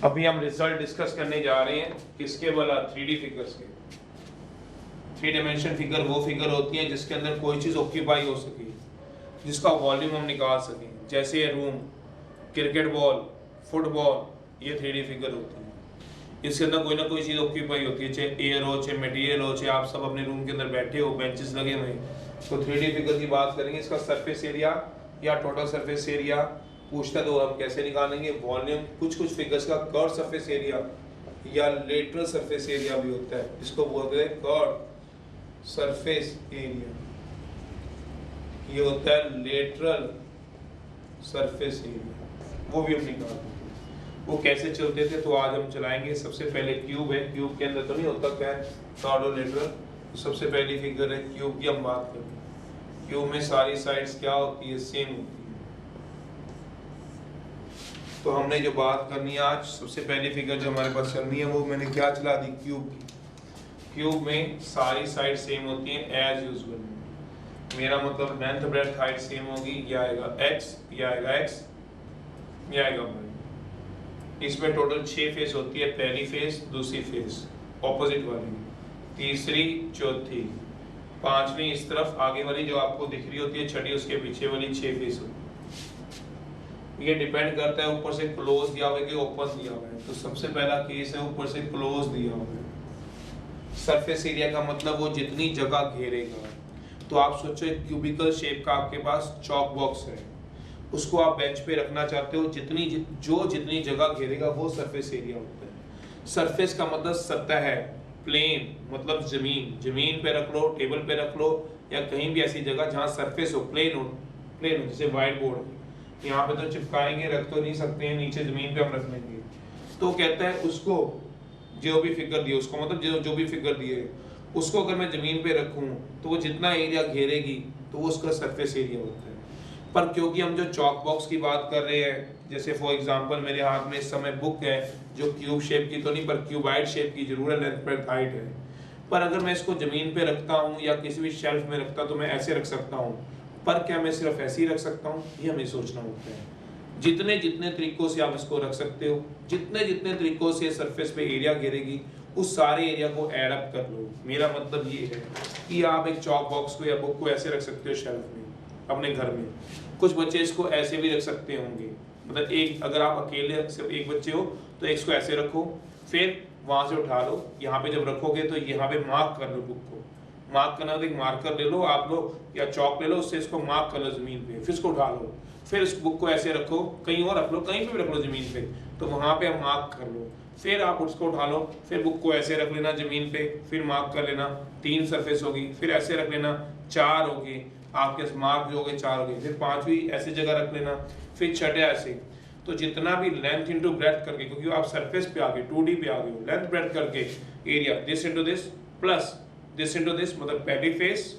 अभी हम result discuss करने जा रहे हैं किसके वाला 3D फिगर्स के। 3 डायमेंशन फिगर वो फिगर होती है जिसके अंदर कोई चीज़ ऑक्यूपाई हो सके, जिसका वॉल्यूम हम निकाल सकें, जैसे ये रूम, क्रिकेट बॉल, फुटबॉल, ये 3D फिगर होती है। इसके अंदर कोई ना कोई चीज़ ऑक्यूपाई होती है, चाहे एयर हो, चाहे मटेरियल हो, चाहे आप सब अपने रूम के अंदर बैठे हो, बेंचेस लगे हुए हैं। तो 3D फिगर की बात करेंगे, इसका सरफेस एरिया या टोटल सरफेस एरिया पूछता है तो हम कैसे निकालेंगे। वॉल्यूम, कुछ कुछ फिगर्स का कर्व सरफेस एरिया या लेटरल सरफेस एरिया भी होता है, इसको बोलते हैं कर्व सरफेस एरिया। ये होता है लेटरल सरफेस एरिया, वो भी हम निकालेंगे। वो कैसे चलते थे तो आज हम चलाएंगे। सबसे पहले क्यूब है, क्यूब के अंदर तो नहीं होता क्या है थर्ड और लेटरल। तो सबसे पहली फिगर है क्यूब की, हम बात करेंगे। क्यूब में सारी साइड्स क्या होती है, सेम होती है। तो हमने जो बात करनी है आज, सबसे पहली फिगर जो हमारे पास चलनी है वो मैंने क्या चला दी, क्यूब की। क्यूब में सारी साइड सेम होती हैं एज यूजुअल। मेरा मतलब लेंथ ब्रेड्थ हाइट सेम होगी। ये आएगा x, ये आएगा x, ये आएगा y। इसमें टोटल 6 फेस होती है, पहली फेस, दूसरी फेस ऑपोजिट वाली, तीसरी, चौथी, पांचवी इस तरफ आगे वाली जो आपको दिख रही होती है, छठी उसके पीछे वाली 6 फेस होती है। ये डिपेंड करता है ऊपर से क्लोज दिया हुआ है कि ओपन दिया हुआ है। तो सबसे पहला केस है ऊपर से क्लोज दिया हुआ है। सरफेस एरिया का मतलब वो जितनी जगह घेरेगा। तो आप सोचो एक क्यूबिकल शेप का आपके पास चॉक बॉक्स है, उसको आप बेंच पे रखना चाहते हो, जितनी जगह घेरेगा वो सरफेस एरिया होता है। सरफेस का मतलब सतह है, प्लेन मतलब जमीन, जमीन पे रख लो, टेबल पे रख लो, या कहीं भी ऐसी जगह जहाँ सरफेस हो, प्लेन हो, जैसे व्हाइट बोर्ड यहाँ पे तो चिपकाएंगे, रख तो नहीं सकते हैं, नीचे जमीन पे हम रख लेंगे। तो कहता है उसको जो भी फिगर दिए, उसको मतलब जो भी फिगर दिए उसको अगर मैं जमीन पे रखूं तो वो जितना एरिया घेरेगी तो वो उसका सरफेस एरिया होता है। पर क्योंकि हम जो चॉक बॉक्स की बात कर रहे हैं, जैसे फॉर एग्जांपल मेरे हाथ में इस समय बुक है जो क्यूब शेप की तो नहीं पर क्यूबाइड शेप की जरूर है, लेंथ ब्रेड्थ हाइट है। पर अगर मैं इसको जमीन पे रखता हूँ या किसी भी शेल्फ में रखता तो मैं ऐसे रख सकता हूँ, पर क्या मैं सिर्फ ऐसे ही रख सकता हूँ, ये हमें सोचना होता है। जितने जितने तरीकों से आप इसको रख सकते हो, जितने जितने तरीकों से सरफेस पे एरिया घेरेगी, उस सारे एरिया को ऐड अप कर लो। मेरा मतलब ये है कि आप एक चॉक बॉक्स को या बुक को ऐसे रख सकते हो शेल्फ में अपने घर में। कुछ बच्चे इसको ऐसे भी रख सकते होंगे, मतलब एक, अगर आप अकेले सिर्फ एक बच्चे हो तो एक इसको ऐसे रखो, फिर वहां से उठा लो, यहाँ पे जब रखोगे तो यहाँ पे मार्क कर लो। बुक को मार्क करना तो एक मार्कर ले लो आप लोग या चौक ले लो, उससे इसको मार्क कर लो जमीन पे, फिर इसको उठा लो, फिर इस बुक को ऐसे रखो, कहीं और रख लो, कहीं पे भी रख लो जमीन पे, तो वहां पे मार्क कर लो, फिर आप उसको उठा लो, फिर बुक को ऐसे रख लेना जमीन पे, फिर मार्क कर लेना, 3 सरफेस होगी, फिर ऐसे रख लेना, 4 होगी आपके मार्क जो हो गए, 4 हो गए, फिर 5वीं ऐसी जगह रख लेना, फिर छठे ऐसे। तो जितना भी लेंथ इंटू ब्रेड्थ करके, क्योंकि आप सरफेस पे आ गए, 2D पे आ गए हो, लेंथ ब्रेड्थ करके area this into this plus this into this, मतलब पहली फेस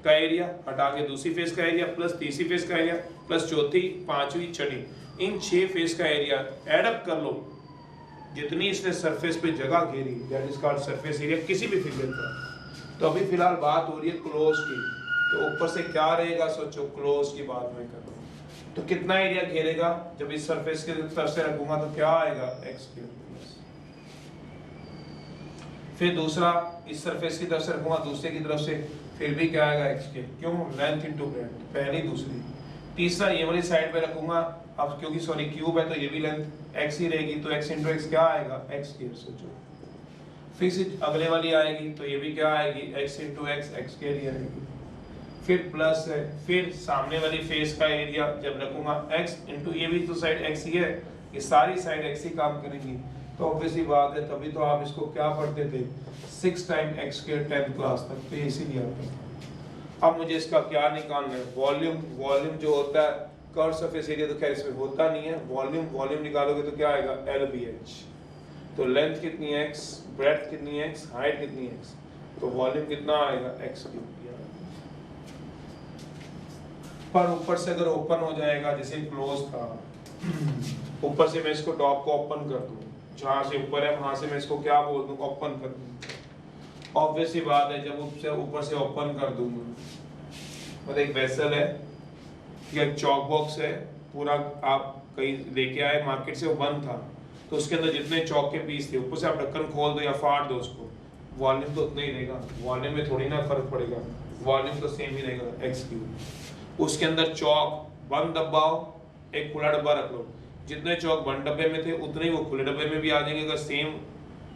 का एरिया हटा के दूसरी फेस का एरिया प्लस तीसरी फेस का एरिया प्लस चौथी, पांचवी, छठी, इन 6 फेस का एरिया ऐड अप कर लो। जितनी इसने सरफेस पे जगह घेरी, that is called surface area किसी भी फिगर का। तो अभी फिलहाल बात हो रही है क्लोज की, तो ऊपर से क्या रहेगा, सोचो क्लोज की बात मैं कर रहा हूँ। तो कितना एरिया घेरेगा, जब इस सरफेस के तरफ से रखूंगा तो क्या आएगा, x क्यूब। फिर दूसरा इस सरफेस की तरफ से रखूंगा, दूसरे की तरफ से, फिर भी क्या आएगा, x क्यूब। क्यों, लेंथ इनटू ब्रेड्थ, पहली दूसरी। तीसरा ये वाली साइड पे रखूंगा, अब क्योंकि सॉरी क्यूब है तो ये भी लेंथ x ही रहेगी, तो x इंटू एक्स क्या आएगा, x स्क्वायर। सोचो फिर से अगले वाली आएगी तो ये भी क्या आएगी, x into X, x square ही आएगी। फिर प्लस है, फिर सामने वाली फेस का एरिया जब रखूंगा x इंटू, ये भी तो साइड x ही है, ये सारी साइड x ही काम करेंगी। तो ऑब्वियसली बात है, तभी तो आप इसको क्या पढ़ते थे, 6 time x square 10th class तक, तो इसीलिए आता था। अब मुझे इसका क्या निकालना है, वॉल्यूम। वॉल्यूम जो होता है कर्व सरफेस एरिया, तो खैर इसमें होता नहीं है, वॉल्यूम निकालोगे तो क्या आएगा, LBH। तो लेंथ कितनी है x, ब्रेड्थ कितनी है x, हाइट कितनी है x, तो वॉल्यूम कितना आएगा, x क्यूब। पर ऊपर से अगर ओपन हो जाएगा, जैसे क्लोज था, ऊपर से मैं इसको टॉप को ओपन कर दूं, जहां से ऊपर है वहां से मैं इसको क्या बोल दूं, ओपन कर दूं। ऑब्वियसली बात है, जब ऊपर से ओपन कर दूंगा, मतलब एक वेसल है या एक चॉक बॉक्स है पूरा, आप कहीं लेके आए मार्केट से, वो बंद था, तो उसके अंदर जितने चौक के पीस थे ऊपर से आप ढक्कन खोल दो या फाड़ दो उसको, वॉल्यूम तो उतना ही रहेगा, वॉल्यूम में थोड़ी ना फर्क पड़ेगा, वॉल्यूम तो सेम ही रहेगा एक्स क्यूब। उसके अंदर चौक बंद डब्बा हो, एक खुला डब्बा रख लो, जितने चौक बंद डब्बे में थे उतने ही वो खुले डब्बे में भी आ जाएंगे। अगर सेम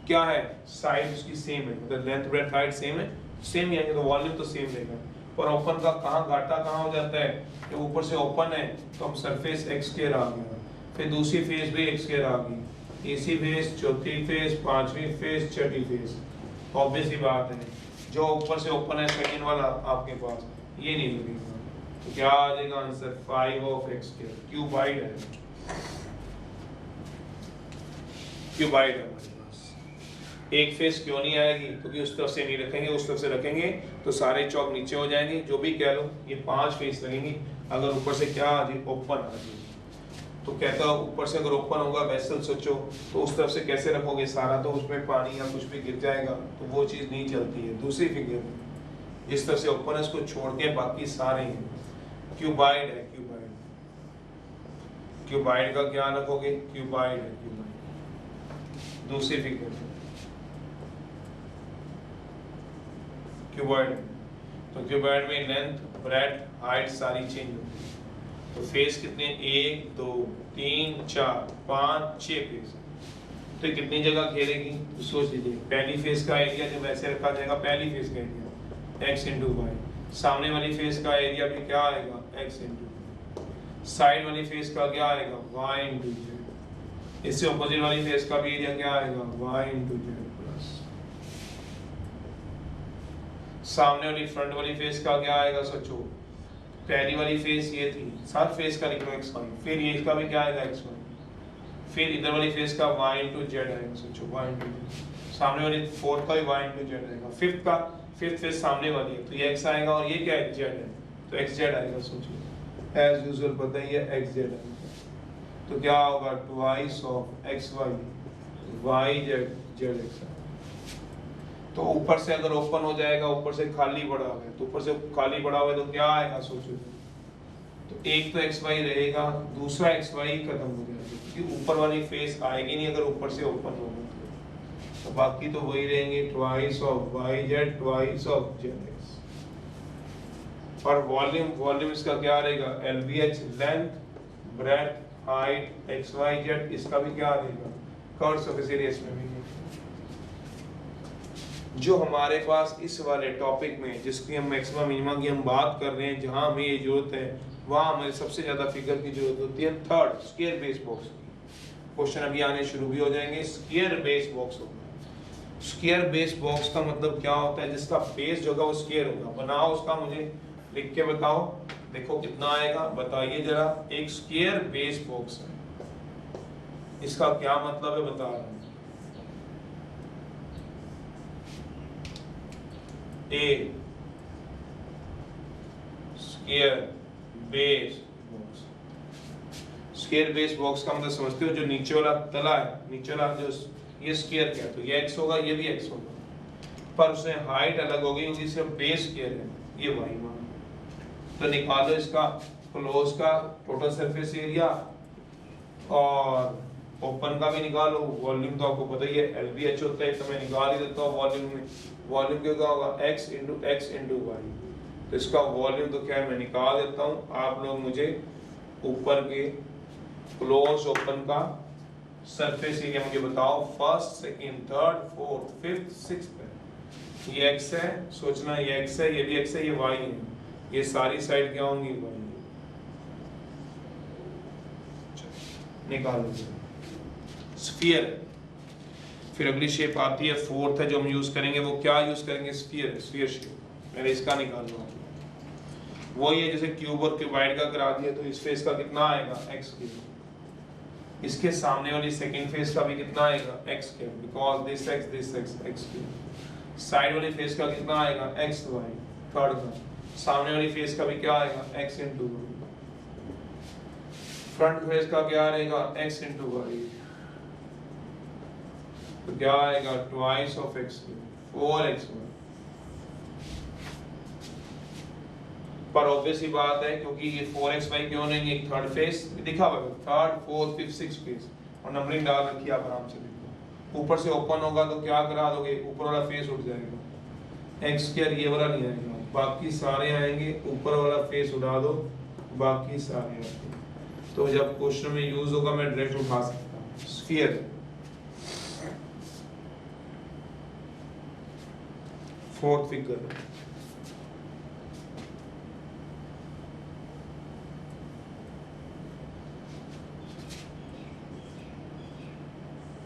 क्या है साइड उसकी सेम है, मतलब लेंथ ब्रेथ हाइट सेम है, सेम ही आएंगे तो वॉल्यूम तो सेम रहेगा। पर ओपन का कहाँ घाटा कहाँ हो जाता है कि ऊपर से ओपन है तो हम सरफेस एक्स स्क्वायर आ गया, फिर दूसरी फेस भी एक्स स्क्वायर आ गई, तीसरी फेस, चौथी फेस, पांचवी फेस, छठी फेस। ऑब्वियस ही बात है जो ऊपर से ओपन है सेकंड वाला आपके पास ये नहीं लगेगा, तो क्या आ जाएगा answer 5 of x square. Cuboid है, क्यूबाइड है हमारे पास। एक फेस क्यों नहीं आएगी क्योंकि उस तरफ से नहीं रखेंगे, उस तरफ से रखेंगे तो सारे चौक नीचे हो जाएंगे, जो भी कह लो ये 5 फेस लगेंगी। अगर ऊपर से क्या आ जाए ओपन आ जाए तो कहता है ऊपर से अगर ओपन होगा वेसल सोचो तो उस तरफ से कैसे रखोगे, सारा तो उसमें पानी या कुछ भी गिर जाएगा, तो वो चीज़ नहीं चलती है। दूसरी फिगर में इस तरफ से ओपन है, इसको छोड़ के बाकी सारे हैं। क्यूबाइड है, क्यूबाइड, क्यूबाइड का क्या रखोगे, क्यूबाइड है, क्यूबाइड। दूसरी फिगर क्यूबाइड, तो क्यूबाइड में लेंथ ब्रेथ हाइट सारी चेंज होती है। तो फेस कितने 1 2 3 4 5 6 फेस, तो कितनी जगह घेरेगी तो सोच लीजिए। पहली फेस का एरिया जब ऐसे रखा जाएगा, पहली फेस का एरिया x इंटू वाई, सामने वाली फेस का एरिया भी क्या आएगा x इंटू, साइड वाली फेस का क्या आएगा y इंटू जेड, इससे ऑपोजिट वाली फेस का भी एरिया क्या आएगा y इंटू जेड प्लस सामने वाली फ्रंट वाली फेस का क्या आएगा। सोचो पहली वाली फेस ये थी, साथ फेस का लिख लो x1, फिर ये इसका भी क्या आएगा x1, फिर इधर वाली फेस का y इंटू जेड आएगा। सोचो y इंटू जेड, सामने वाली फोर्थ का भी y इंटू जेड आएगा, फिफ्थ का फिफ्थ फेस सामने वाली है तो ये x आएगा और ये क्या है z है तो x z आएगा। सोचो एज यूजुअल पता ही है x z आएगा, तो क्या होगा twice of x y y z z x। तो ऊपर से अगर ओपन हो जाएगा, ऊपर से खाली पड़ा हुआ है तो ऊपर से खाली पड़ा हुआ है तो क्या आएगा सोचो, तो एक तो एक्स वाई रहेगा, दूसरा एक्स वाई खत्म हो जाएगा क्योंकि ऊपर वाली फेस आएगी नहीं अगर ऊपर से ओपन होगा तो बाकी तो वही रहेंगे twice of Y Z twice of Z X. और वॉल्यूम, वॉल्यूम इसका क्या रहेगा LVH length breadth height X Y Z, इसका भी क्या रहेगा कर्व सरफेस एरिया इसमें भी। जो हमारे पास इस वाले टॉपिक में जिसकी हम मैक्सिमम मिनिमम की हम बात कर रहे हैं, जहां हमें ये जरूरत है वहां हमें सबसे ज्यादा फिगर की जरूरत होती है थर्ड स्क्वायर बेस बॉक्स की। क्वेश्चन अभी आने शुरू भी हो जाएंगे। स्क्वायर बेस बॉक्स होगा, स्क्वायर बेस बॉक्स का मतलब क्या होता है जिसका बेस जो होगा वो स्क्वायर होगा। बनाओ उसका, मुझे लिख के बताओ, देखो कितना आएगा बताइए जरा। एक स्क्वायर बेस बॉक्स है, इसका क्या मतलब है बता रहा हूं। A square base box, square base box का मतलब समझते हो जो नीचे वाला तला है, नीचे वाला जो ये स्क्वायर क्या है तो ये x होगा, ये भी x होगा, पर उसमें हाइट अलग होगी क्योंकि इसका बेस स्क्वायर है, ये y मान। तो निकालो इसका क्लोज का टोटल सरफेस एरिया और ओपन का भी निकालो। वॉल्यूम तो आपको पता ही है LVH होता है, तो मैं निकाल ही देता हूँ वॉल्यूम में। वॉल्यूम क्या होगा x इंटू वाई, तो इसका वॉल्यूम तो क्या मैं निकाल देता हूँ। आप लोग मुझे ऊपर के क्लोज ओपन का सरफेस एरिया मुझे बताओ, first second third fourth fifth sixth. ये x है, सोचना ये x है, ये भी x है, ये y है, ये सारी साइड क्या होंगी y। निकाल लीजिए स्फीयर। फिर अगली शेप आती है फोर्थ है जो हम यूज करेंगे, वो क्या यूज करेंगे स्फीयर, स्फीयर शेप। मैंने इसका निकाल लो, वो ये जैसे क्यूब और क्यूबाइड का करा दिया तो इस फेस का कितना आएगा x क्यूब, इसके सामने वाली सेकंड फेस का भी कितना आएगा x cube, because this x x cube. Side वाली फेस का कितना आएगा x y, थर्ड का सामने वाली फेस का भी क्या आएगा x into y, front face का क्या रहेगा x इंटू y, तो क्या आएगा twice of x cube 4xy। पर ऑब्वियस ही बात है क्योंकि ये 4xy क्यों नहीं है, थर्ड फेस दिखा हुआ है, third fourth fifth sixth face, और नंबरिंग डाल रखी है, आप आराम से देखो। ऊपर से ओपन होगा तो क्या करा दोगे, ऊपर वाला फेस उठ जाएगा, एक्स स्क्वायर ये वाला नहीं आएगा, बाकी सारे आएंगे, ऊपर वाला फेस उड़ा दो, बाकी सारे आएंगे। तो जब क्वेश्चन में यूज होगा मैं डायरेक्ट उठा सकता हूँ। स्फीयर, फोर्थ फिगर,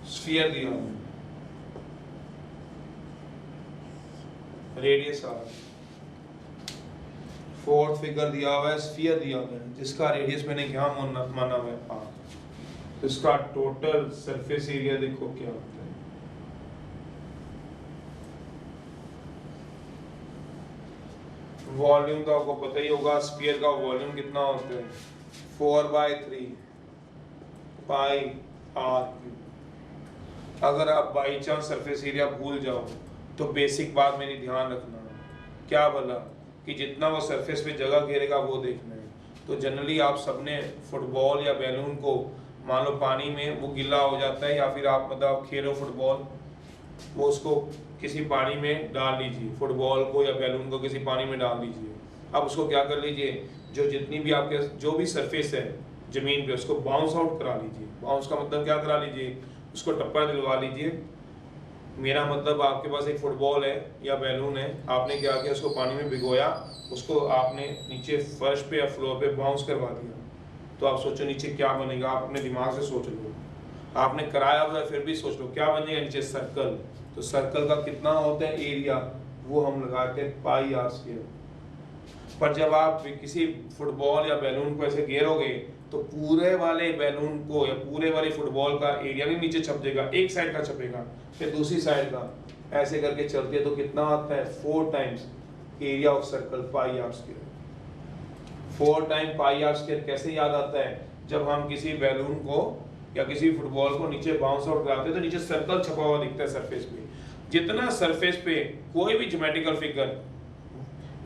स्फीयर दिया हुआ, रेडियस आर, फोर्थ फिगर दिया हुआ है, स्फीयर दिया हुआ है जिसका रेडियस मैंने क्या माना हुआ है आर। तो इसका टोटल सरफेस एरिया देखो क्या होता है, वॉल्यूम तो आपको पता ही होगा, स्फीयर का वॉल्यूम कितना होता है 4/3 पाई आर क्यूब। अगर आप बाई चांस सरफेस एरिया भूल जाओ तो बेसिक बात मेरी ध्यान रखना है, क्या बोला कि जितना वो सरफेस पे जगह घेरेगा वो देखना है। तो जनरली आप सबने फुटबॉल या बैलून को मान लो पानी में वो गीला हो जाता है, या फिर आप मतलब खेलो फुटबॉल, वो उसको किसी पानी में डाल लीजिए, फुटबॉल को या बैलून को किसी पानी में डाल लीजिए। अब उसको क्या कर लीजिए, जो जितनी भी आपके जो भी सरफेस है जमीन पे उसको बाउंस आउट करा लीजिए। बाउंस का मतलब क्या करा लीजिए, उसको टप्पा दिलवा लीजिए। मेरा मतलब आपके पास एक फुटबॉल है या बैलून है, आपने क्या किया उसको पानी में भिगोया, उसको आपने नीचे फर्श पे या फ्लोर पे बाउंस करवा दिया। तो आप सोचो नीचे क्या बनेगा, आप अपने दिमाग से सोच लो, आपने कराया हुआ है फिर भी सोच लो क्या बनेगा नीचे, सर्कल। तो सर्कल का कितना होता है एरिया, वो हम लगाते हैं पाई आर स्क्वायर। पर जब आप किसी फुटबॉल या बैलून को ऐसे घेरोगे तो पूरे वाले बैलून को या पूरे वाले फुटबॉल का एरिया भी नीचे छप जाएगा, एक साइड का छपेगा फिर दूसरी साइड का, ऐसे करके चलते हैं तो कितना आता है 4 times area of circle pi are square. 4 time pi are square कैसे याद आता है, जब हम किसी बैलून को या किसी फुटबॉल को नीचे बाउंस आउट कराते हैं तो नीचे सर्कल छपा हुआ दिखता है सरफेस पे। जितना सरफेस पे कोई भी ज्योमेट्रिकल फिगर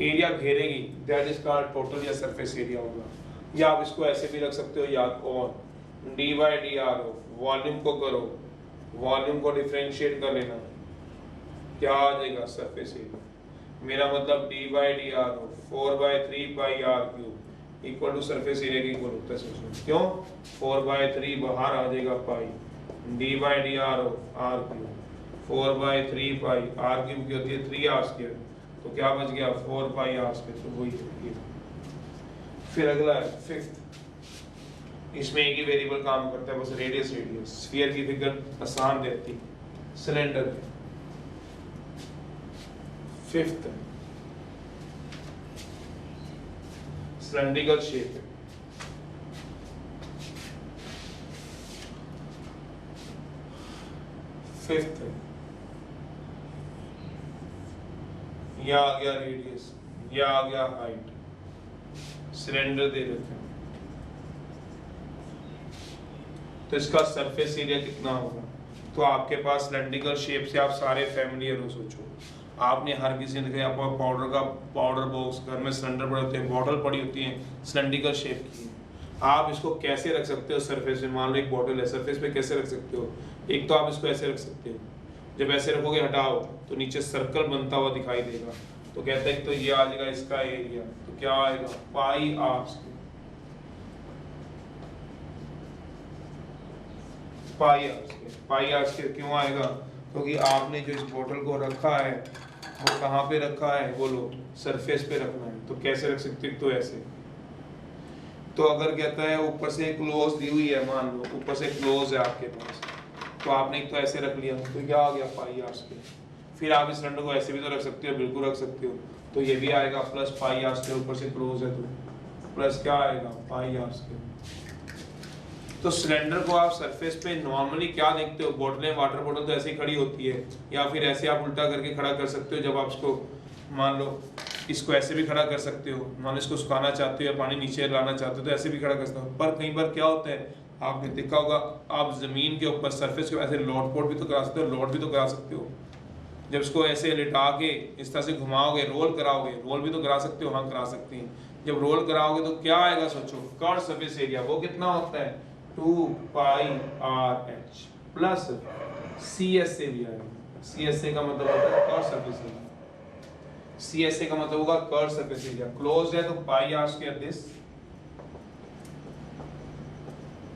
एरिया घेरेगी दैट इज कॉल्ड टोटल या सरफेस एरिया होगा। या आप इसको ऐसे भी रख सकते हो याद, और D by D are volume को करो, वॉल्यूम को डिफरेंशिएट कर लेना, क्या आ जाएगा सरफेस एरिया। मेरा मतलब D by D R 4/3 pi R cube equal to surface area के इक्वल होता है। क्यों 4/3 बाहर आ जाएगा pi, D by D R R cube 4/3 pi R cube की होती है 3 आर स्क्वायर, तो क्या बच गया 4 पाई आर स्क्वायर, तो वही है। फिर अगला है फिफ्थ, इसमें एक ही वेरिएबल काम करता है बस, रेडियस। रेडियस स्फीयर की फिगर आसान रहती है, सिलेंडर में फिफ्थ सिलेंड्रिकल शेप है। फिफ्थ यह आ गया रेडियस, यह आ गया हाइट, सिलेंडर दे देते हैं तो इसका सरफेस एरिया कितना होगा। तो आपके पास सिलेंड्रिकल शेप से आप सारे फैमिलियर हो। सोचो आपने हर किसी ने कहा पाउडर का पाउडर बॉक्स घर में सिलेंडर पड़े होते हैं, बॉटल पड़ी होती है सिलेंड्रिकल शेप की। आप इसको कैसे रख सकते हो सरफेस में, मान लो एक बॉटल है सरफेस पे कैसे रख सकते हो, एक तो आप इसको ऐसे रख सकते हो, जब ऐसे रखोगे हटाओ तो नीचे सर्कल बनता हुआ दिखाई देगा, तो कहते हैं तो ये आ जाएगा इसका एरिया, तो क्या आएगा pi are square, pi are square. Pi are square क्यों आएगा, क्योंकि आपने जो इस बोतल को रखा है वो कहाँ पे रखा है, बोलो सरफेस पे रखना है। तो कैसे रख सकते हो, तो ऐसे। तो अगर कहता है ऊपर से क्लोज दी हुई है, मान लो ऊपर से क्लोज है आपके पास, तो आपने एक तो ऐसे रख लिया तो क्या आ गया पाई आर स्क्वायर। फिर आप इस सिलेंडर को ऐसे भी तो रख सकते हो, बिल्कुल रख सकते हो, तो ये भी आएगा प्लस पाई आर स्क्वायर, ऊपर से क्लोज है तो प्लस क्या आएगा पाई आर स्क्वायर। तो सिलेंडर को आप सरफेस पे नॉर्मली क्या देखते हो, बोतलें वाटर बोतल तो ऐसे ही खड़ी होती है, या फिर ऐसे आप उल्टा करके खड़ा कर सकते हो। जब आप इसको मान लो इसको ऐसे भी खड़ा कर सकते हो, मान लो इसको सुखाना चाहते हो या पानी नीचे लाना चाहते हो तो ऐसे भी खड़ा कर सकते हो। पर कई बार क्या होता है आपने देखा होगा, आप जमीन के ऊपर सरफेस के ऐसे लोड पोट भी तो करा सकते हो, लोड भी तो करा सकते हो। जब इसको ऐसे लिटा के इस तरह से घुमाओगे, रोल कराओगे, रोल भी तो करा सकते हो, हाँ करा सकते हैं। जब रोल कराओगे तो क्या आएगा, सोचो कर्व सरफेस एरिया वो कितना होता है 2 pi R H plus C S से भी आएगा। सी एस से का मतलब होता है curve surface area. C S A का मतलब होगा कर्व सरफेस एरिया। क्लोज है तो pi are square this,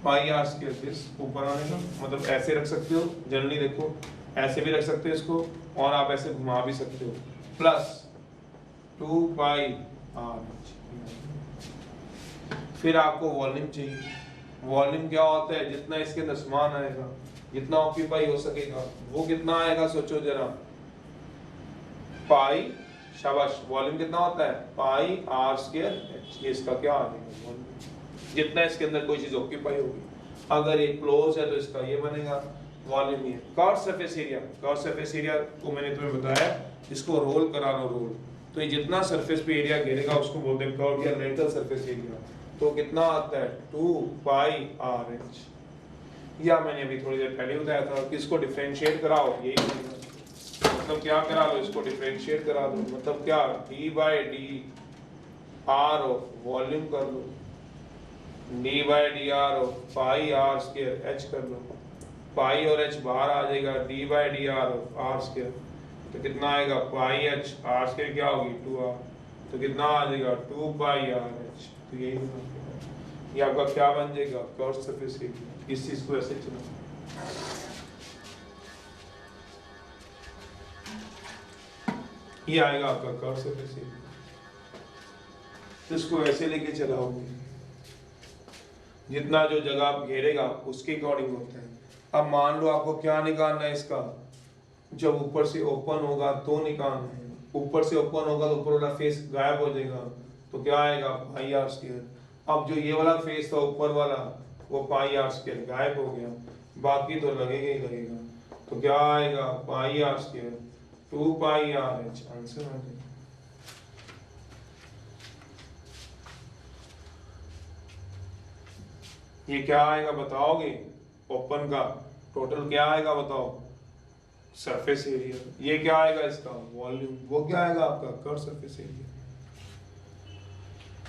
pi are square this ऊपर आने का मतलब ऐसे रख सकते हो, जनरली देखो ऐसे भी रख सकते हो इसको, और आप ऐसे घुमा भी सकते हो, प्लस 2 पाई आर। फिर आपको वॉल्यूम चाहिए। वॉल्यूम क्या होता है? जितना इसके अंदर सामान आएगा, जितना ऑक्यूपाई हो सकेगा, वो कितना आएगा सोचो जरा। पाई, शाबाश, वॉल्यूम कितना होता है? पाई आर स्क्वायर एच। ये इसका क्या आ जाएगा? वॉल्यूम। जितना इसके अंदर कोई चीज ऑक्यूपाई होगी, अगर ये क्लोज है तो इसका ये बनेगा वॉल्यूम। ये curve surface area, curve surface area को मैंने तुम्हें बताया, इसको रोल करा लो, रोल। तो ये जितना सरफेस पे एरिया घेरेगा उसको बोलते हैं कर्व या रेक्टल सरफेस एरिया। तो कितना आता है? 2 पाई आर एच। या मैंने अभी थोड़ी देर पहले बताया था कि इसको डिफरेंशिएट कराओ, यही मतलब क्या करा लो, इसको डिफरेंशिएट करा दो, मतलब क्या? D by D R of volume कर लो, D by D R of pi are square H कर लो। पाई और एच बाहर आ जाएगा, D by D R of R square, तो कितना आएगा? पाई एच आर स्क्वायर क्या होगी? 2r, तो कितना आ जाएगा? 2 पाई आर एच। तो यही ये आपका क्या बन जाएगा? Curve surface area. इस चीज को ऐसे चला, ये आएगा आपका कर्व सरफेस एरिया। इसको ऐसे लेके चलाओगे, जितना जो जगह आप घेरेगा उसके अकॉर्डिंग होता है। अब मान लो आपको क्या निकालना है इसका, जब ऊपर से ओपन होगा तो निकालना है। ऊपर से ओपन होगा तो ऊपर वाला फेस गायब हो जाएगा, तो क्या आएगा? Pi are square. अब जो ये वाला फेस था ऊपर वाला, वो पाई आर स्क्वायर गायब हो गया, बाकी तो लगेगा ही लगेगा। तो क्या आएगा? Pi are square 2 pi are H. Answer आ जाएगा। ये क्या आएगा बताओगे? ओपन का टोटल क्या आएगा बताओ? Surface area. ये क्या आएगा इसका? वॉल्यूम। वो क्या आएगा आपका? Curve surface area.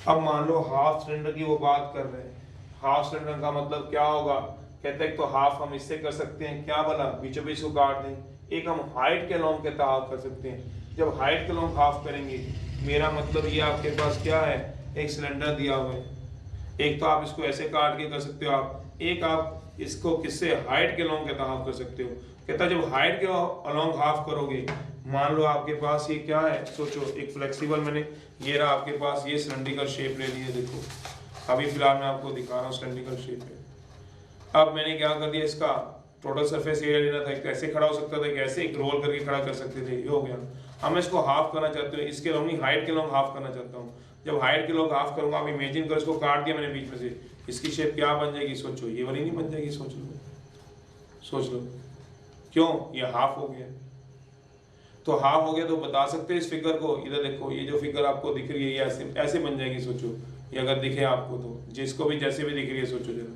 अब मान लो हाफ सिलेंडर की वो बात कर रहे हैं। हाफ सिलेंडर का मतलब क्या होगा? कहते हैं तो हाफ हम इससे कर सकते हैं, क्या बोला? बीचों बीच को काट दें। एक हम हाइट के लॉन्ग के हाफ कर सकते हैं। जब हाइट के लॉन्ग हाफ करेंगे, मेरा मतलब ये आपके पास क्या है? एक सिलेंडर दिया हुआ है। एक तो आप इसको ऐसे काट के कर सकते हो आप, एक आप इसको किससे? हाइट के लॉन्ग के हाफ कर सकते हो। कहता है जब हाइट के अलॉन्ग हाफ करोगे, मान लो आपके पास ये क्या है, सोचो एक फ्लेक्सिबल, मैंने ये रहा आपके पास, ये सिलेंड्रिकल शेप ले ली है। देखो अभी फिलहाल मैं आपको दिखा रहा हूँ सिलेंड्रिकल शेप है। अब मैंने क्या कर दिया, इसका टोटल सरफेस एरिया लेना था, कैसे खड़ा हो सकता था, कैसे एक रोल करके खड़ा कर सकते थे, ये हो गया। अब मैं इसको हाफ करना चाहते हो, इसके लॉन्ग हाइट के लॉन्ग हाफ करना चाहता हूँ। जब हाइट के लॉन्ग हाफ करूंगा, आप इमेजिन करो इसको काट दिया मैंने बीच में से, इसकी शेप क्या बन जाएगी? सोचो, ये वाली नहीं बन जाएगी? सोच लो, सोच लो, क्यों? ये हाफ हो गया। तो हाफ हो गया तो बता सकते हैं इस फिगर को। इधर देखो, ये जो फिगर आपको दिख रही है ये ऐसे ऐसे बन जाएगी। सोचो ये अगर दिखे आपको, तो जिसको भी जैसे भी दिख रही है, सोचो जरा,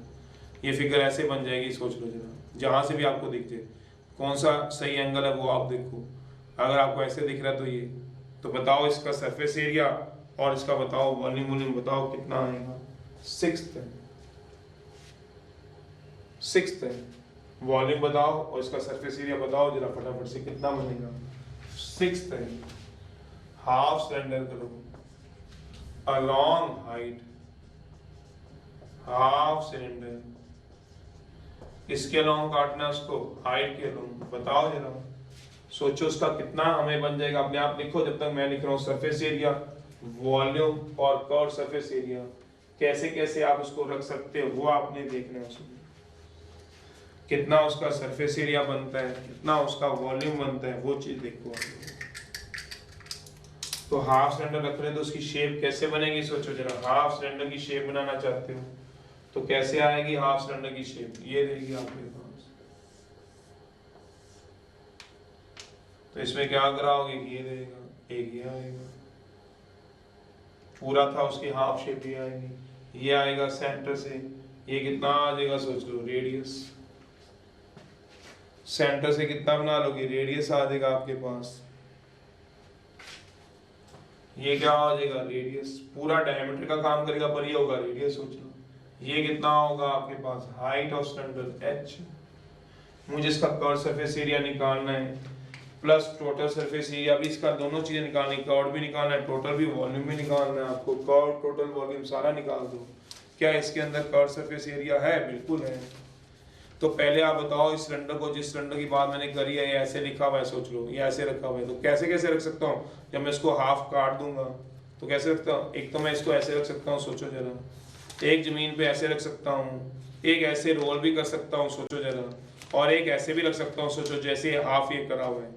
ये फिगर ऐसे बन जाएगी। सोच लो जरा, जहां से भी आपको दिख जाए, कौन सा सही एंगल है वो आप देखो। अगर आपको ऐसे दिख रहा है तो ये, तो बताओ इसका सरफेस एरिया और इसका बताओ वॉल्यूम, वॉल्यूम बताओ कितना आएगा? 6th है। वॉल्यूम बताओ और इसका सरफेस एरिया बताओ जरा फटाफट से, कितना बनेगा? 6th है। हाफ सिलेंडर करो, along हाइट, हाफ सिलेंडर, इसके लॉन्ग काटना, उसको हाइट के लॉन्ग, बताओ जरा। सोचो उसका कितना हमें बन जाएगा, अपने आप लिखो जब तक मैं लिख रहा हूँ। सरफेस एरिया, वॉल्यूम और कर्व सरफेस एरिया, कैसे कैसे आप उसको रख सकते हो वो आपने देखना है। उसमें कितना उसका सरफेस एरिया बनता है, कितना उसका वॉल्यूम बनता है, वो चीज देखो। तो हाफ सिलेंडर रख रहे हैं तो उसकी शेप कैसे बनेगी? सोचो जरा, हाफ सिलेंडर की शेप बनाना चाहते हो तो कैसे आएगी हाफ सिलेंडर की शेप? ये रहेगी आपके पास। तो इसमें क्या कराओगे? ये रहेगा, एक ये आएगा, पूरा था उसकी हाफ शेप ये आएगी, ये आएगा सेंटर से, ये कितना आ जाएगा? सोच लो, रेडियस। सेंटर से कितना बना लोगे? रेडियस आ जाएगा आपके पास। ये क्या हो जाएगा? रेडियस। पूरा डायमीटर का काम करेगा पर ये होगा रेडियस। सोच लो, ये कितना होगा आपके पास हाइट ऑफ सिलेंडर h, मुझे इसका कर्व सरफेस एरिया निकालना है प्लस टोटल सरफेस एरिया भी, इसका दोनों चीजें निकालनी, कर्व भी निकालना है, टोटल भी वॉल्यूम भी निकालना है आपको, कर्व टोटल वॉल्यूम सारा निकाल दो। क्या इसके अंदर कर्व सरफेस एरिया है? बिल्कुल है। तो पहले आप बताओ इस सिलेंडर को, जिस सिलेंडर की बात मैंने करी है, ये ऐसे लिखा हुआ है, सोच लो ये ऐसे रखा हुआ है, तो कैसे कैसे रख सकता हूँ? जब मैं इसको हाफ काट दूंगा तो कैसे रखता हूँ? एक तो मैं इसको ऐसे रख सकता हूँ, सोचो जरा, एक जमीन पे ऐसे रख सकता हूँ, एक ऐसे रोल भी कर सकता हूँ, सोचो जरा, और एक ऐसे भी रख सकता हूँ, सोचो जैसे हाफ ये करा हुआ है।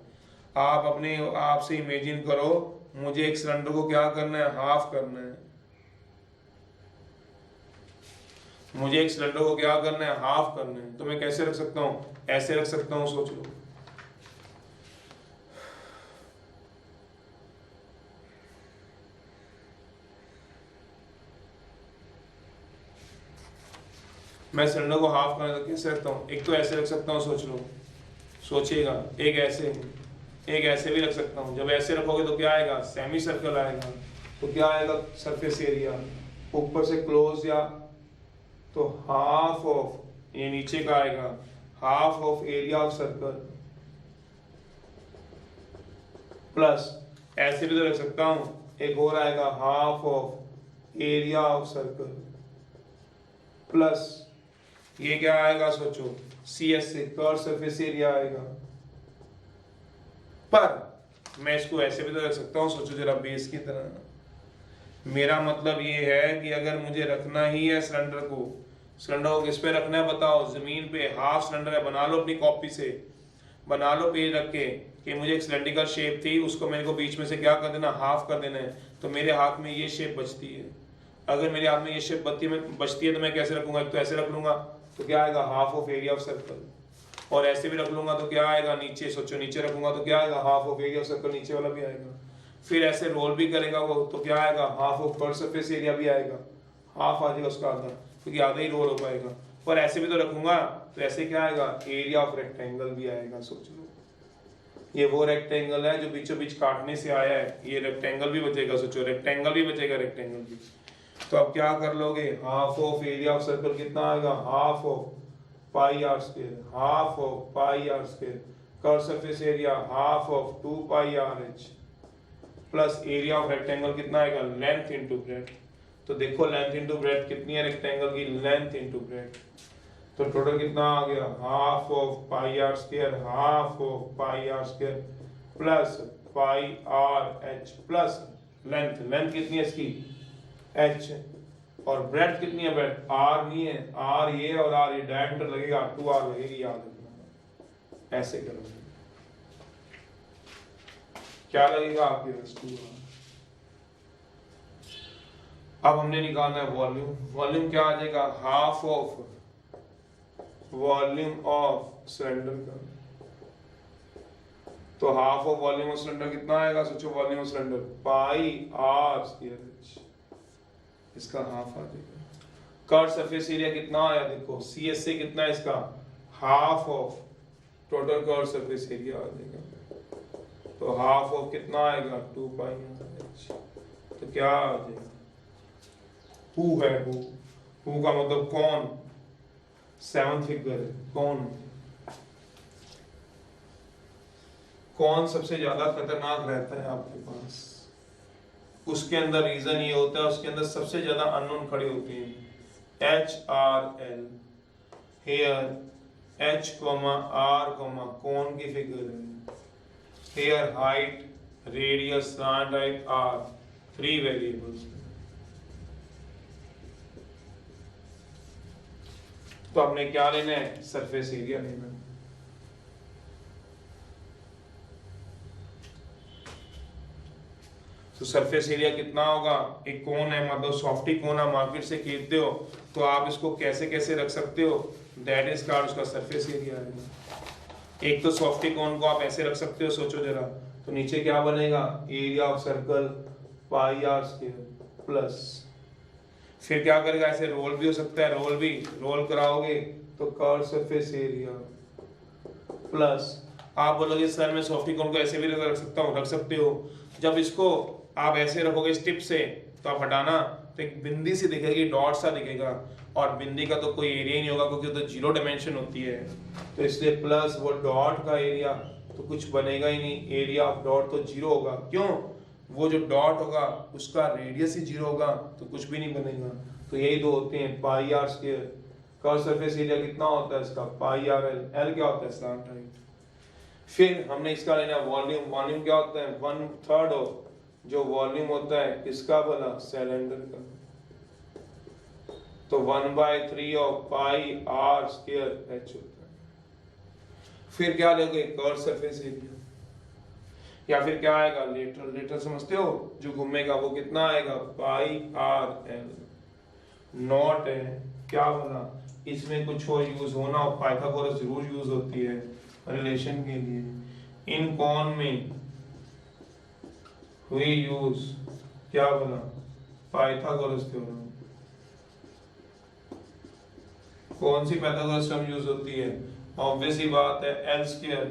आप अपने आप से इमेजिन करो, मुझे एक सिलेंडर को क्या करना है? हाफ करना है। मुझे एक सिलेंडर को क्या करना है? हाफ करना है। तो मैं कैसे रख सकता हूँ? ऐसे रख सकता हूँ, सोच लो। मैं सिलेंडर को हाफ करना तो कैसे रखता हूँ? एक तो ऐसे रख सकता हूँ, सोच लो, सोचिएगा, एक ऐसे भी रख सकता हूँ। जब ऐसे रखोगे तो क्या आएगा? सेमी सर्कल आएगा। तो क्या आएगा? सरफेस एरिया ऊपर से क्लोज, या तो हाफ ऑफ, ये नीचे का आएगा, half of area of circle, plus ऐसे भी तो रख सकता हूँ, एक और आएगा half of area of circle, plus ये क्या आएगा? सोचो, CS से कर्व सरफेस एरिया आएगा। पर मैं इसको ऐसे भी तो रख सकता हूँ, सोचो जरा, बेस की तरह। मेरा मतलब ये है कि अगर मुझे रखना ही है सिलेंडर को किस पे रखना है बताओ? जमीन पे। हाफ सिलेंडर है, बना लो अपनी कॉपी से, बना लो पेज रख के कि मुझे एक सिलेंड्रिकल शेप थी, उसको मेरे को बीच में से क्या कर देना? हाफ कर देना है। तो मेरे हाथ में ये शेप बचती है। अगर मेरे हाथ में ये शेप बचती है तो मैं कैसे रखूंगा? एक तो ऐसे रख लूंगा तो क्या आएगा? Half of area of circle. और ऐसे भी रख लूंगा तो क्या आएगा? नीचे, सोचो, नीचे रखूंगा तो क्या आएगा? Half of area of circle, नीचे वाला भी आएगा। फिर ऐसे रोल भी करेगा वो तो क्या आएगा? Half of curve surface area भी आएगा, हाफ आ जाएगा उसका आधा, क्योंकि आधा ही रोल हो पाएगा। पर ऐसे भी तो रखूंगा तो ऐसे क्या आएगा? एरिया ऑफ रेक्टेंगल भी आएगा। सोच लो, ये वो रेक्टेंगल है जो बीचों बीच काटने से आया है, ये रेक्टेंगल भी बचेगा। सोचो, रेक्टेंगल भी बचेगा, रेक्टेंगल भी। तो अब क्या कर लोगे? Half of area of circle कितना आएगा? Half of pi are square, half of pi are square, curve surface area half of 2 pi R H, plus area of rectangle कितना आएगा? Length into breadth. तो देखो लेंथ इनटू ब्रेड्थ कितनी है rectangle की? Length into breadth. तो total कितना आ गया? Half of pi are square, half of pi are square plus pi R H plus length कितनी है इसकी? एच। और ब्रेड्थ कितनी है? ब्रेड्थ आर नहीं है, आर ये और आर ये, डायमीटर लगेगा 2r लगेगी, याद रखना। ऐसे करोगे क्या लगेगा आपके पास? 2r। अब हमने निकालना है वॉल्यूम। वॉल्यूम क्या आ जाएगा? Half of volume of cylinder का। तो half of volume of cylinder कितना आएगा? सोचो, volume of cylinder pi are square h, इसका हाफ आ जाएगा। कर्व सरफेस एरिया कितना आया? देखो, CS से कितना है इसका? Half of total curve surface area आ जाएगा। तो हाफ ऑफ कितना आएगा? 2 पाई आर एच। तो क्या आ जाएगा? हु है, हु का मतलब कौन? 7th फिगर है, कौन सबसे ज्यादा खतरनाक रहता है आपके पास? उसके अंदर रीजन ये होता है, उसके अंदर सबसे ज्यादा अननोन खड़ी होती है। HRL हेयर, H, R, कौन की फिगर है। Here height, radius, slant height, R, 3 variables. तो हमने क्या लेना है? सरफेस एरिया लेना है। तो सरफेस एरिया कितना होगा? एक कोन है, मतलब सॉफ्टी कोन आप मार्केट से खरीदते हो, तो आप इसको कैसे कैसे रख सकते हो? दैट इज कॉल्ड उसका सरफेस एरिया है। एक तो सॉफ्टी कोन को आप ऐसे रख सकते हो, सोचो जरा, तो नीचे क्या बनेगा? Area of circle pi are square plus, फिर क्या करेगा? ऐसे रोल भी हो सकता है, रोल कराओगे तो कर्व सरफेस एरिया प्लस, आप बोलोगे सर मैं सॉफ्टी कोन को ऐसे भी रख सकता हूँ, रख सकते हो। जब इसको आप ऐसे रखोगे स्टिप से, तो आप हटाना तो एक बिंदी सी दिखेगी, डॉट सा दिखेगा, और बिंदी का तो कोई एरिया ही नहीं होगा क्योंकि तो 0 डायमेंशन होती है, तो इसलिए प्लस वो डॉट का एरिया तो कुछ बनेगा ही नहीं, एरिया ऑफ डॉट तो 0 होगा। क्यों? वो जो डॉट होगा उसका रेडियस ही 0 होगा तो कुछ भी नहीं बनेगा। तो यही दो होते हैं pi are square. Curve surface area कितना होता है इसका? पाई आर एल। एल क्या होता है? Slant height. फिर हमने इसका लेना वॉल्यूम। वॉल्यूम क्या होता है? 1/3 ऑफ जो वॉल्यूम होता है किसका भला? सिलेंडर का। तो 1/3 of pi are square h होता है। फिर क्या लोगे? Curve surface area. या फिर क्या आएगा? लेटरल। लेटरल समझते हो? जो घूमेगा वो कितना आएगा? Pi R L. नॉट है क्या बोला? इसमें कुछ और यूज होना और पाइथागोरस जरूर यूज होती है रिलेशन के लिए। इन कौन में हुई यूज? क्या बोला? Pythagoras theorem. कौन सी पाइथागोरस थ्योरम यूज होती है? ऑब्वियस ही बात है एल स्क्वायर।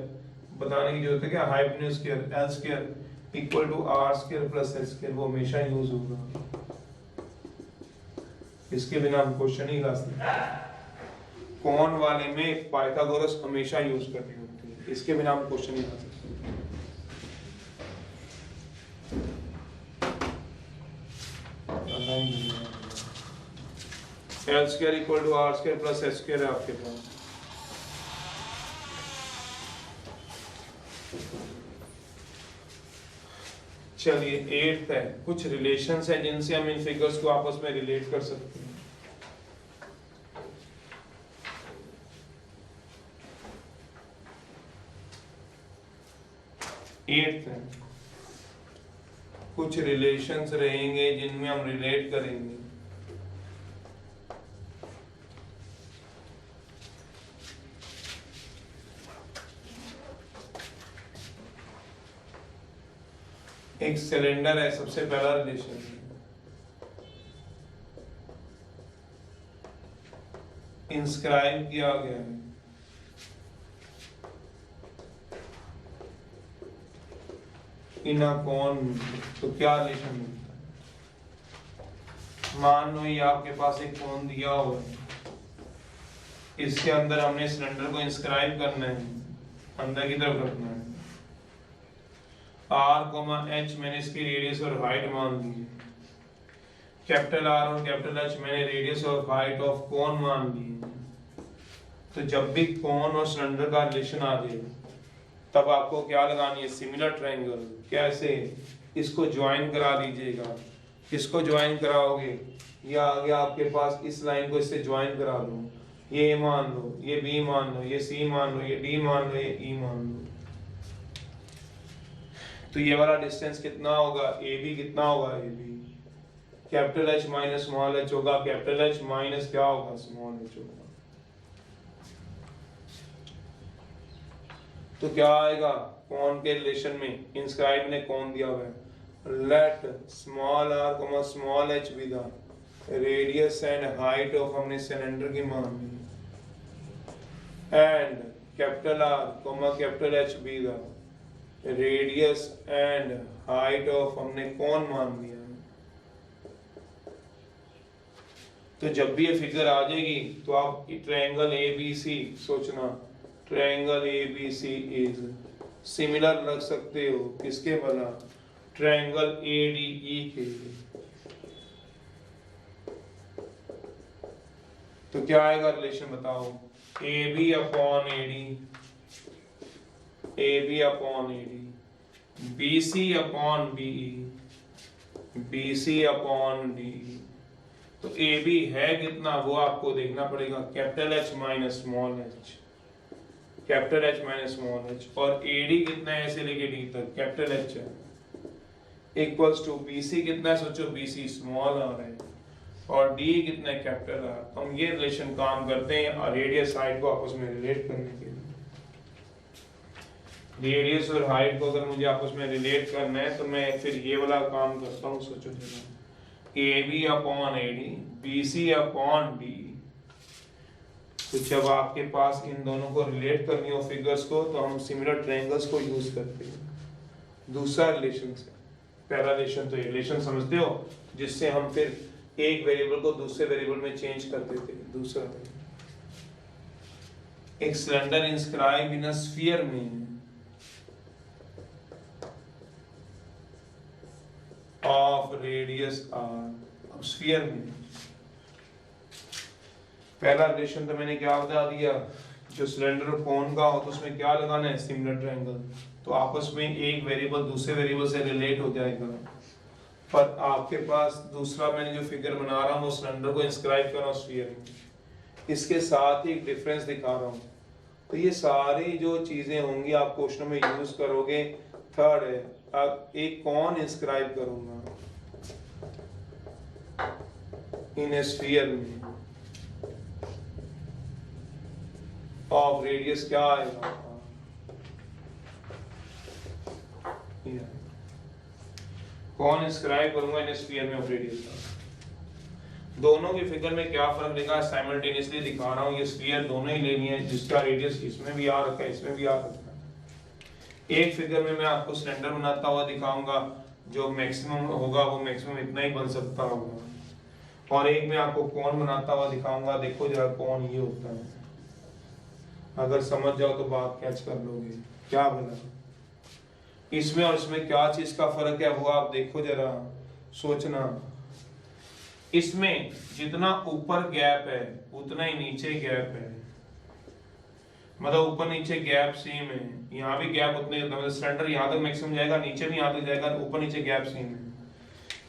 बताने की जरूरत है क्या? Hypotenuse square l square equal to r square plus h square, वो हमेशा यूज होगा। इसके बिना हम क्वेश्चन ही ला सकते। कौन वाले में पाइथागोरस हमेशा यूज करनी होती है, इसके बिना हम क्वेश्चन ही ला सकते। L square equal to r square plus h square है आपके पास। चलिए 8th है, कुछ रिलेशंस है जिनसे हम इन फिगर्स को आपस में रिलेट कर सकते हैं। 8th है, कुछ रिलेशंस रहेंगे जिनमें हम रिलेट करेंगे। एक सिलेंडर है, सबसे पहला रिलेशन इंस्क्राइब किया गया है। इन अ कौन, तो क्या रिलेशन मिलता है? मान लो ये आपके पास एक कौन दिया हुआ है, इसके अंदर हमने सिलेंडर को इंस्क्राइब करना है, अंदर की तरफ रखना है। R, H मैंने इसकी रेडियस और हाइट मान ली है। कैपिटल R और कैपिटल H मैंने रेडियस और हाइट ऑफ कोन मान ली है। तो जब भी कोन और सिलेंडर का रिलेशन आ जाए तब आपको क्या लगानी है? Similar triangle. कैसे? इसको ज्वाइन करा दीजिएगा। किसको ज्वाइन कराओगे? ये आ गया आपके पास, इस लाइन को इससे ज्वाइन करा लो। ये मान लो, ये B मान लो, ये C मान लो, ये D मान लो, ये E मान लो। तो ये वाला डिस्टेंस कितना होगा? AB कितना होगा? AB capital H minus small h होगा। कैपिटल H माइनस क्या होगा? स्मॉल h होगा। तो क्या आएगा? कौन के रिलेशन में इंस्क्राइब ने कौन दिया हुआ है? Let small r, small h be the radius and height of, हमने सिलेंडर की मान ली, and capital R, capital H be the radius and height of, हमने कौन मान लिया। तो जब भी ये फिगर आ जाएगी तो आप ट्रायंगल ABC सोचना, ट्रायंगल ABC इज सिमिलर रख सकते हो किसके भला? ट्रायंगल ADE के लिए। तो क्या आएगा रिलेशन बताओ? AB upon AD, AB upon AD, BC upon BE, BC upon DE। तो AB है कितना वो आपको देखना पड़ेगा, capital H minus small h, capital H minus small h, और AD कितना है ऐसे लेके D तक, कैपिटल H है, इक्वल्स टू BC कितना है? सोचो BC स्मॉल r है और D कितना है? Capital R। हम ये रिलेशन काम करते हैं रेडियस हाइट को आपस में रिलेट करने के लिए। रेडियस और हाइट को अगर मुझे आपस में रिलेट करना है तो मैं फिर ये वाला काम करता हूँ। सोचो AB upon AD, BC upon D। तो जब आपके पास इन दोनों को रिलेट करनी हो फिगर्स को तो हम सिमिलर ट्रायंगल्स को यूज करते हैं। दूसरा रिलेशन से, पहला रिलेशन तो ये रिलेशन समझते हो जिससे हम फिर एक वेरिएबल को दूसरे वेरिएबल में चेंज कर देते हैं। दूसरा एक cylinder inscribe in a sphere में ऑफ रेडियस आर। अब स्फीयर में पहला रिलेशन तो मैंने क्या बता दिया, जो सिलेंडर कोन का हो तो उसमें क्या लगाना है, सिमिलर ट्रायंगल, तो आपस में एक वेरिएबल दूसरे वेरिएबल से रिलेट हो जाएगा। पर आपके पास दूसरा मैंने जो फिगर बना रहा हूँ वो सिलेंडर को इंस्क्राइब कर रहा हूँ स्फीयर में, इसके साथ ही एक डिफरेंस दिखा रहा हूँ। तो ये सारी जो चीजें होंगी आप क्वेश्चन में यूज करोगे। थर्ड है, अब एक कौन इंस्क्राइब करूंगा इन ए स्फीयर में ऑफ रेडियस क्या आएगा, कौन इंस्क्राइब करूंगा इन स्फीयर में ऑफ रेडियस का। दोनों की फिगर में क्या फर्क दिखा, साइमल्टेनियसली दिखा रहा हूं। ये स्फीयर दोनों ही लेनी है, जिसका रेडियस इसमें भी आ रखा है इसमें भी आ रखा है। एक फिगर में मैं आपको सिलेंडर बनाता हुआ दिखाऊंगा, जो मैक्सिमम होगा वो मैक्सिमम इतना ही बन सकता होगा, और एक में आपको कौन बनाता हुआ दिखाऊंगा। देखो जरा कौन ये होता है, अगर समझ जाओ तो बात कैच कर लोगे। क्या बना इसमें और इसमें क्या चीज का फर्क है वो आप देखो जरा, सोचना। इसमें जितना ऊपर गैप है उतना ही नीचे गैप है, मतलब ऊपर नीचे गैप सेम है। यहाँ भी गैप उतने, मतलब सिलेंडर यहाँ तक मैक्सिमम जाएगा, नीचे भी यहाँ तक जाएगा, ऊपर नीचे गैप सेम है।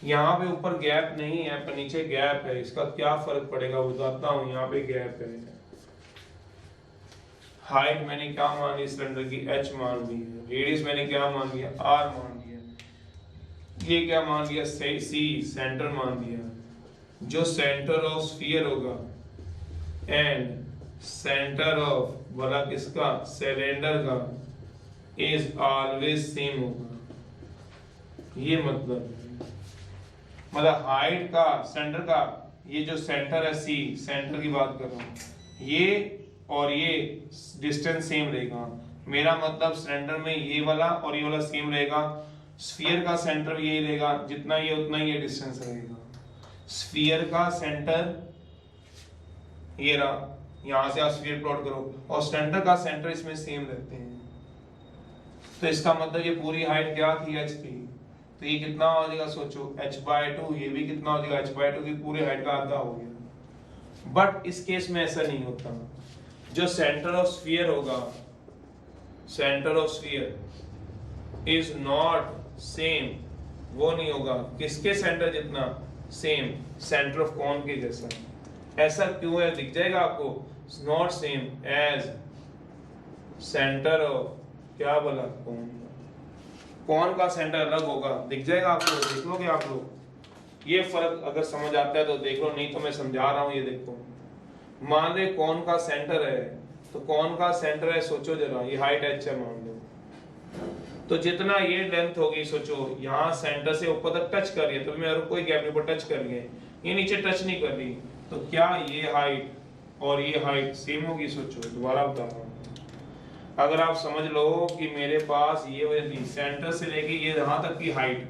यहाँ पे ऊपर गैप नहीं है पर नीचे गैप है, इसका क्या फर्क पड़ेगा वो बताता हूँ। यहाँ पे गैप है, हाइट मैंने क्या मान ली सिलेंडर की, h मान ली है, रेडियस मैंने क्या मान लिया, r मान लिया, ये क्या मान लिया, c सेंटर मान लिया। जो सेंटर ऑफ स्फीयर होगा एंड सेंटर ऑफ वाला किसका, सिलेंडर का, इज ऑलवेज सेम होगा। ये मतलब हाइट का सेंटर का, ये जो सेंटर है c, सेंटर की बात कर रहा हूँ, ये और ये डिस्टेंस सेम रहेगा। मेरा मतलब सिलेंडर में ये वाला और ये वाला सेम रहेगा, स्फीयर का सेंटर भी यही रहेगा, जितना ये उतना ही ये डिस्टेंस रहेगा। स्फीयर का सेंटर ये रहा, यहां से आप स्फीयर प्लॉट करो, और सिलेंडर का सेंटर इसमें सेम रहते हैं। तो इसका मतलब ये पूरी हाइट क्या थी, h थी, तो ये कितना हो जाएगा सोचो, h/2। ये भी कितना हो जाएगा, h/2 की पूरी हाइट का आधा हो गया। बट इस केस में ऐसा नहीं होता। जो सेंटर ऑफ स्फीयर होगा, centre of sphere is not same, वो नहीं होगा किसके सेंटर जितना, सेम सेंटर ऑफ कॉन के जैसा। ऐसा क्यों है, दिख जाएगा आपको, not same as centre of क्या बोला, कॉन। कॉन का सेंटर अलग होगा, दिख जाएगा आपको, देख लोगे आप लोग। ये फर्क अगर समझ आता है तो देख लो, नहीं तो मैं समझा रहा हूं। ये देखो, मान ले कौन का सेंटर है, तो कौन का सेंटर है, सोचो जरा, ये हाइट h है मान लो, तो जितना ये लेंथ होगी, सोचो यहाँ सेंटर से ऊपर तक टच कर रही है, तो मैं कोई गैप नहीं, ऊपर टच कर रही है, ये नीचे टच नहीं कर रही, तो क्या ये हाइट और ये हाइट सेम होगी? सोचो, दोबारा बता रहा हूँ। अगर आप समझ लो कि मेरे पास ये वाली सेंटर से लेके ये यहाँ तक की हाइट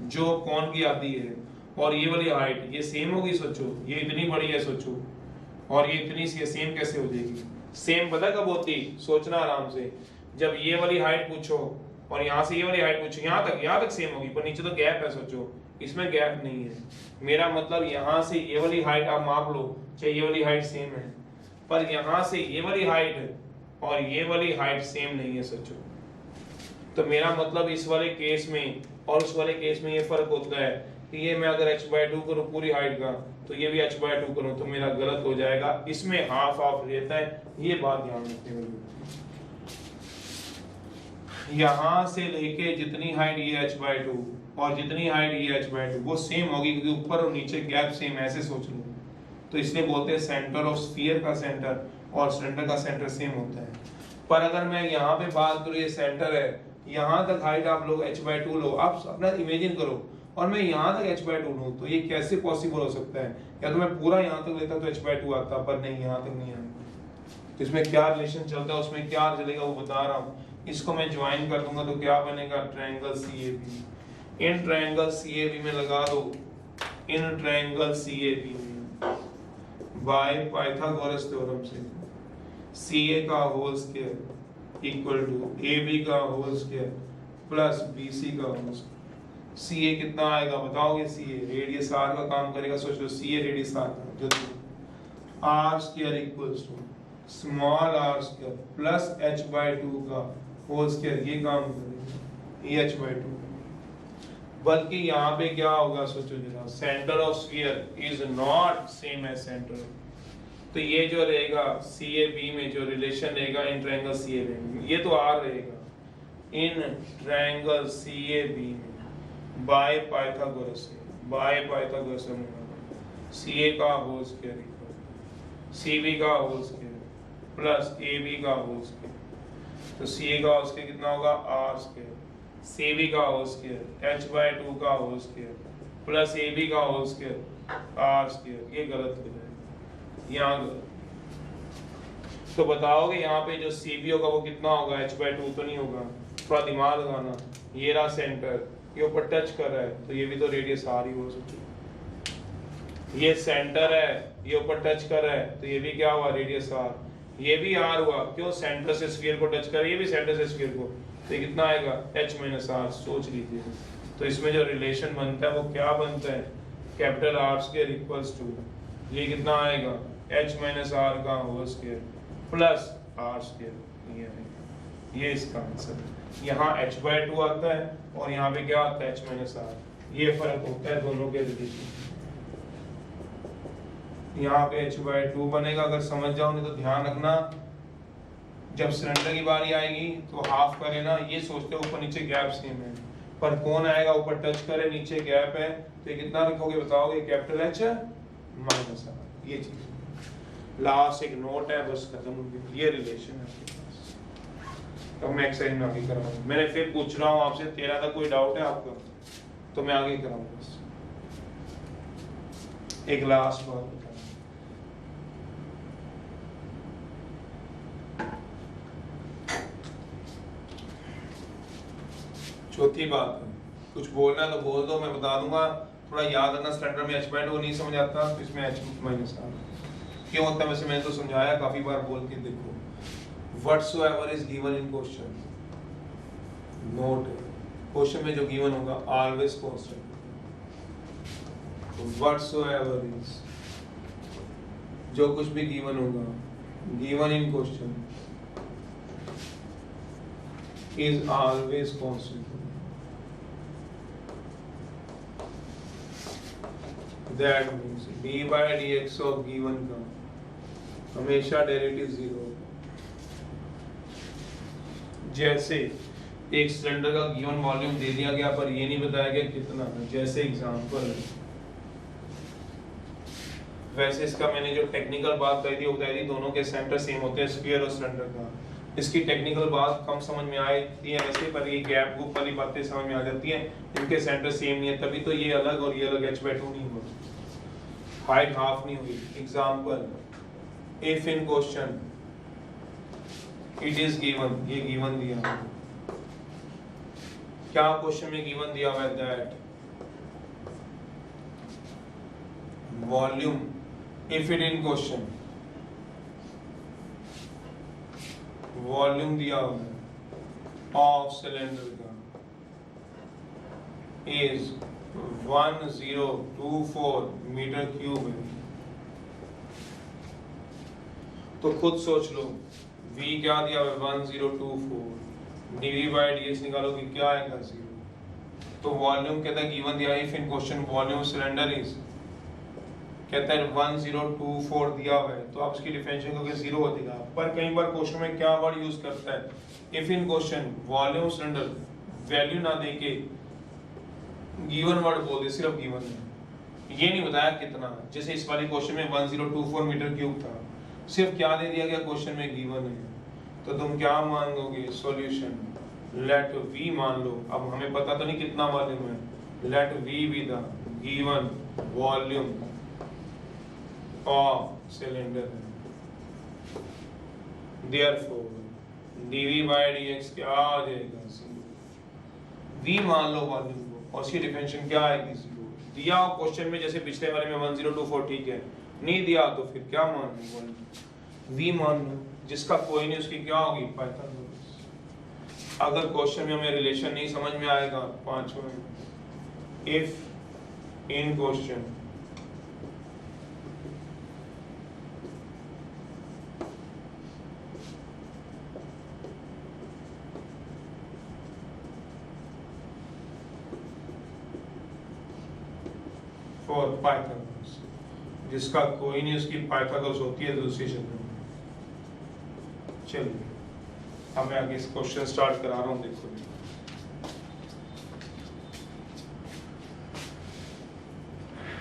जो कौन की आती है, और ये वाली हाइट ये सेम होगी, सोचो, ये इतनी बड़ी है सोचो, और ये इतनी सी, सेम कैसे हो जाएगी? सेम पता कब होती, सोचना आराम से, जब ये वाली हाइट पूछो और यहाँ से ये वाली हाइट पूछो, यहाँ तक सेम होगी, पर नीचे तो गैप है, सोचो इसमें गैप नहीं है। मेरा मतलब यहाँ से ये वाली हाइट आप माप लो, चाहे ये वाली हाइट सेम है, पर यहाँ से ये वाली हाइट और ये वाली हाइट सेम नहीं है, सोचो। तो मेरा मतलब इस वाले केस में और उस वाले केस में ये फर्क होता है कि ये मैं अगर h/2 करूँ पूरी हाइट का, तो ये भी h/2 करूँ तो मेरा गलत हो जाएगा, इसमें हाफ हाफ रहता है। ये बात ध्यान रखने वाली। यहाँ से लेके जितनी हाइट ये h/2 और जितनी हाइट ये h/2 वो सेम होगी, क्योंकि ऊपर और नीचे गैप सेम, ऐसे सोच लो। तो इसलिए बोलते हैं सेंटर ऑफ स्फीयर का सेंटर और सिलेंडर का सेंटर सेम होता है। पर अगर मैं यहाँ पे बात करूँ, ये सेंटर है, यहाँ तक हाइट आप लोग h/2 लो, आप अपना इमेजिन करो, और मैं यहाँ तक h/2 लूँ, तो ये कैसे पॉसिबल हो सकता है? या तो मैं पूरा यहाँ तक लेता तो h/2 आता, पर नहीं, यहाँ तक नहीं आता। तो इसमें क्या रिलेशन चलता है, उसमें क्या चलेगा वो बता रहा हूँ। इसको मैं ज्वाइन कर दूंगा तो क्या बनेगा, triangle CAB। In triangle CAB में लगा दो in triangle CAB by Pythagoras theorem से CA का whole square equal to AB का होल स्क्वायर प्लस BC का होल स्क्वायर। CA कितना आएगा बताओगे? CA रेडियस R का काम करेगा, सोच लो CA रेडियस R का, जल्दी। R square equals to small r square plus h/2 का होल स्क्वायर, ये काम करेगा, ये h/2। बल्कि यहाँ पे क्या होगा सोचो जरा, centre of sphere is not same as centre, तो ये जो रहेगा CAB में जो रिलेशन रहेगा इन ट्रायंगल CAB में, ये तो R रहेगा इन ट्रायंगल CAB में बाय पाइथागोरस में CA का होल स्क्वायर CB का होल स्क्वायर प्लस AB का होल स्क्वायर, तो CA का होल स्क्वायर कितना होगा? R स्क्वायर, CB का होल स्क्वायर h/2 का होल स्क्वायर प्लस AB का होल स्क्वायर R स्क्वायर। ये गलत हो जाएगा, यहाँ गलत। तो बताओगे यहाँ पे जो CB होगा वो कितना होगा? h/2 तो नहीं होगा, थोड़ा दिमाग लगाना। ये रहा सेंटर, ये ऊपर टच कर रहा है, तो ये भी तो रेडियस R ही हो सकती है। ये सेंटर है, ये ऊपर टच कर रहा है, तो ये भी क्या हुआ? Radius R। ये भी R हुआ, क्यों? सेंटर से स्फीयर को टच कर रहा है, ये भी सेंटर से स्फीयर को, तो ये कितना आएगा? h-r। सोच लीजिए, तो इसमें जो रिलेशन बनता है वो क्या बनता है? Capital R square equals to, ये कितना आएगा? h-r का whole square plus R square, ये आएगा। ये इसका आंसर है। यहाँ h/2 आता है और यहाँ पे क्या आता है? h-r। ये फर्क होता है दोनों के रिलेशन। यहाँ पे h/2 बनेगा, अगर समझ जाओ, नहीं तो ध्यान रखना जब सिलेंडर की बारी आएगी तो हाफ करे ना, ये सोचते हो ऊपर नीचे गैप सेम है, पर कौन आएगा ऊपर टच करे, नीचे गैप है, तो ये कितना लिखोगे बताओगे? Capital H -r। ये चीज लास्ट एक नोट है, बस खत्म हो गया। ये रिलेशन है आपके पास। अब मैं एक्सरसाइज में आगे कराऊंगा। मैंने फिर पूछ रहा हूँ आपसे, 13 तक कोई डाउट है आपका? तो मैं आगे कराऊंगा। बस एक लास्ट बात बताऊँ, चौथी बात है, कुछ बोलना है तो बोल दो, मैं बता दूंगा। थोड़ा याद रखना, सिलेंडर में h/2 नहीं समझ आता तो इसमें h -r क्यों होता है, वैसे मैंने तो समझाया काफी बार, बोल के देखो। whatsoever is given in question, note question में जो गिवन होगा ऑलवेज कांस्टेंट। whatsoever is, जो कुछ भी गिवन होगा, given in question is always constant। That means d/dx of given का हमेशा डेरिवेटिव 0। जैसे एक सिलेंडर का गिवन वॉल्यूम दे दिया गया पर ये नहीं बताया गया कितना, जैसे एग्जांपल, वैसे इसका मैंने जो टेक्निकल बात कही थी वो बताई थी, दोनों के सेंटर सेम होते हैं, स्फीयर और सिलेंडर का। इसकी टेक्निकल बात कम समझ में आती है ऐसे, पर ये गैप ग्रुप वाली बातें समझ में आ जाती हैं। इनके सेंटर सेम नहीं है, तभी तो ये अलग और ये अलग h/2 नहीं हुआ, हाइट हाफ नहीं हुई। Example, if in question it is given, ये गिवन दिया, क्या क्वेश्चन में गिवन दिया हुआ है? That volume, if it in question volume दिया हुआ है ऑफ सिलेंडर का इज 1024 मीटर क्यूब है, तो खुद सोच लो V क्या दिया हुआ है? 1024, dV/dx निकालोगे क्या आएगा? 0। तो वॉल्यूम कहता है गिवन दिया, if in question volume cylinder is, कहता है 1024 दिया हुआ है, तो आप इसकी डिफरेंशिएशन करके 0 हो जाएगा। पर कई बार क्वेश्चन में क्या वर्ड यूज करता है? If in question volume cylinder, value ना देके गिवन वर्ड बोल दे, सिर्फ गिवन है, ये नहीं बताया कितना। जैसे इस वाले क्वेश्चन में 1024 मीटर क्यूब था, सिर्फ क्या दे दिया गया क्वेश्चन में? गिवन है, तो तुम क्या मान लोगे? सॉल्यूशन लेट v मान लो। अब हमें पता तो नहीं कितना वॉल्यूम है, let v be the given volume of cylinder, therefore dV/dx क्या आ जाएगा? 0। v मान लो वॉल्यूम को, और उसकी डिफरेंशिएशन क्या आएगी? 0। दिया हो क्वेश्चन में जैसे पिछले वाले में 1024 ठीक है, नहीं दिया तो फिर क्या मान लो, वी मान लो, जिसका कोई नहीं उसकी क्या होगी पाइथागोरस। अगर क्वेश्चन में हमें रिलेशन नहीं समझ में आएगा, पांचवा if in question for Pythagoras, जिसका कोई नहीं उसकी पाइथागोरस होती है दूसरी शब्द में। चलिए अब मैं आगे इस क्वेश्चन स्टार्ट करा रहा हूँ, देखो